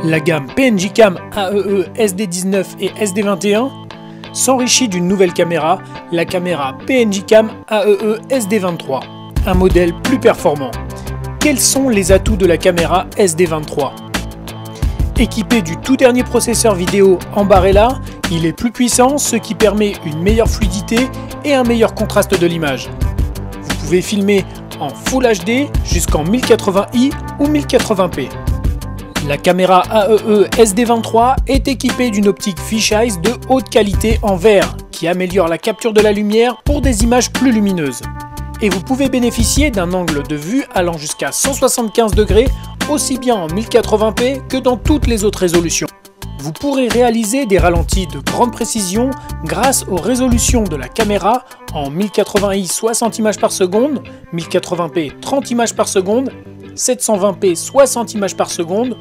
La gamme PNJ Cam AEE SD19 et SD21 s'enrichit d'une nouvelle caméra, la caméra PNJ Cam AEE SD23, un modèle plus performant. Quels sont les atouts de la caméra SD23? Équipé du tout dernier processeur vidéo Ambarella, il est plus puissant, ce qui permet une meilleure fluidité et un meilleur contraste de l'image. Vous pouvez filmer en Full HD jusqu'en 1080i ou 1080p. La caméra AEE SD23 est équipée d'une optique fisheye de haute qualité en verre qui améliore la capture de la lumière pour des images plus lumineuses. Et vous pouvez bénéficier d'un angle de vue allant jusqu'à 175 degrés aussi bien en 1080p que dans toutes les autres résolutions. Vous pourrez réaliser des ralentis de grande précision grâce aux résolutions de la caméra en 1080i 60 images par seconde, 1080p 30 images par seconde, 720p 60 images par seconde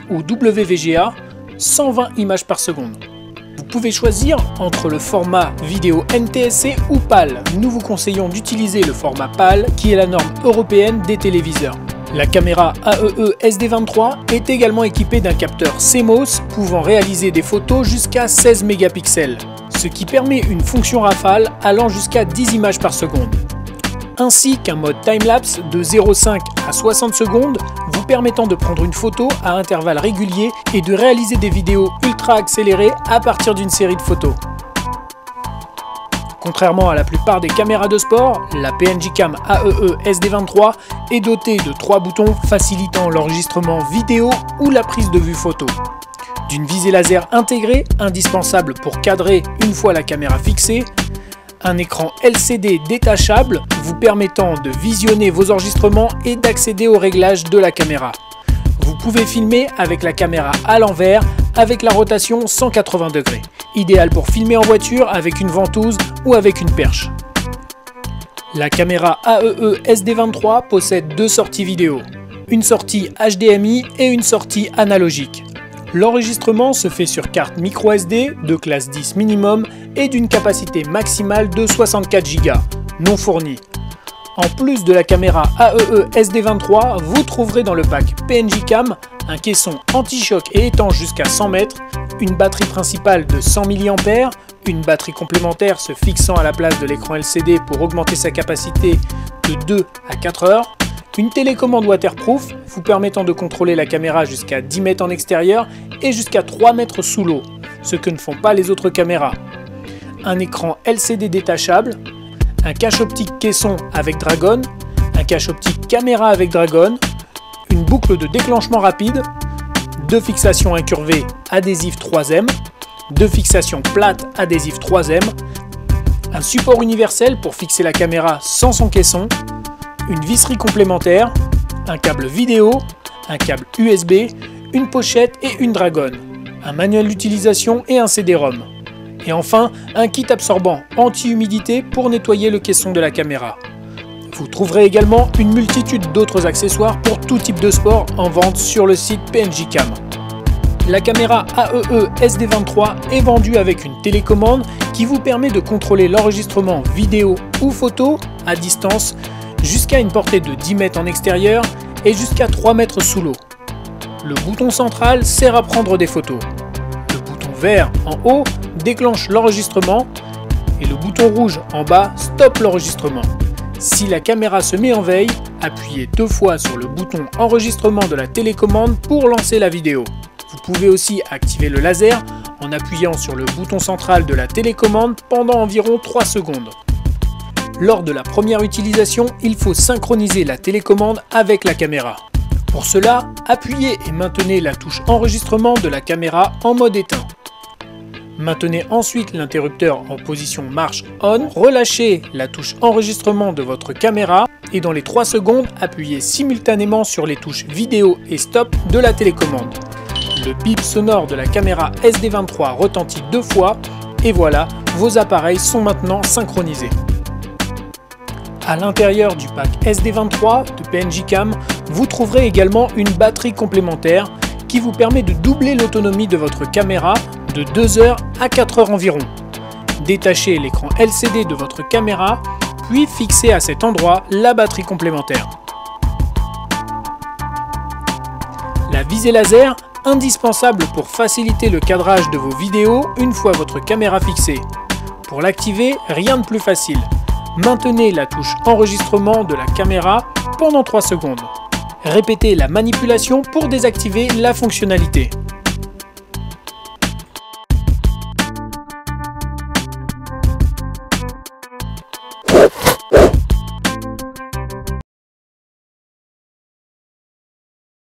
ou WVGA 120 images par seconde. Vous pouvez choisir entre le format vidéo NTSC ou PAL. Nous vous conseillons d'utiliser le format PAL qui est la norme européenne des téléviseurs. La caméra AEE SD23 est également équipée d'un capteur CMOS pouvant réaliser des photos jusqu'à 16 mégapixels, ce qui permet une fonction rafale allant jusqu'à 10 images par seconde, ainsi qu'un mode timelapse de 0,5 à 60 secondes vous permettant de prendre une photo à intervalles réguliers et de réaliser des vidéos ultra accélérées à partir d'une série de photos. Contrairement à la plupart des caméras de sport, la PNJ Cam AEE SD23 est dotée de 3 boutons facilitant l'enregistrement vidéo ou la prise de vue photo. D'une visée laser intégrée, indispensable pour cadrer une fois la caméra fixée, un écran LCD détachable vous permettant de visionner vos enregistrements et d'accéder aux réglages de la caméra. Vous pouvez filmer avec la caméra à l'envers avec la rotation 180 degrés, idéal pour filmer en voiture avec une ventouse ou avec une perche. La caméra AEE SD23 possède 2 sorties vidéo, une sortie HDMI et une sortie analogique. L'enregistrement se fait sur carte microSD de classe 10 minimum et d'une capacité maximale de 64 Go, non fournie. En plus de la caméra AEE SD23, vous trouverez dans le pack PNJ Cam un caisson anti-choc et étanche jusqu'à 100 mètres, une batterie principale de 100 mAh, une batterie complémentaire se fixant à la place de l'écran LCD pour augmenter sa capacité de 2 à 4 heures, une télécommande waterproof vous permettant de contrôler la caméra jusqu'à 10 mètres en extérieur et jusqu'à 3 mètres sous l'eau, ce que ne font pas les autres caméras, un écran LCD détachable, un cache optique caisson avec Dragon, un cache optique caméra avec Dragon, une boucle de déclenchement rapide, 2 fixations incurvées adhésif 3M, 2 fixations plates adhésif 3M, un support universel pour fixer la caméra sans son caisson, une visserie complémentaire, un câble vidéo, un câble USB, une pochette et une Dragon, un manuel d'utilisation et un CD-ROM. Et enfin, un kit absorbant anti-humidité pour nettoyer le caisson de la caméra. Vous trouverez également une multitude d'autres accessoires pour tout type de sport en vente sur le site PNJ Cam. La caméra AEE SD23 est vendue avec une télécommande qui vous permet de contrôler l'enregistrement vidéo ou photo à distance jusqu'à une portée de 10 mètres en extérieur et jusqu'à 3 mètres sous l'eau. Le bouton central sert à prendre des photos. Le bouton vert en haut déclenche l'enregistrement et le bouton rouge en bas stoppe l'enregistrement. Si la caméra se met en veille, appuyez 2 fois sur le bouton enregistrement de la télécommande pour lancer la vidéo. Vous pouvez aussi activer le laser en appuyant sur le bouton central de la télécommande pendant environ 3 secondes. Lors de la première utilisation, il faut synchroniser la télécommande avec la caméra. Pour cela, appuyez et maintenez la touche enregistrement de la caméra en mode éteint. Maintenez ensuite l'interrupteur en position marche on, relâchez la touche enregistrement de votre caméra et dans les 3 secondes, appuyez simultanément sur les touches vidéo et stop de la télécommande. Le bip sonore de la caméra SD23 retentit 2 fois et voilà, vos appareils sont maintenant synchronisés. À l'intérieur du pack SD23 de PNJ Cam, vous trouverez également une batterie complémentaire qui vous permet de doubler l'autonomie de votre caméra de 2 heures à 4 heures environ. Détachez l'écran LCD de votre caméra, puis fixez à cet endroit la batterie complémentaire. La visée laser indispensable pour faciliter le cadrage de vos vidéos une fois votre caméra fixée. Pour l'activer, rien de plus facile. Maintenez la touche enregistrement de la caméra pendant 3 secondes. Répétez la manipulation pour désactiver la fonctionnalité.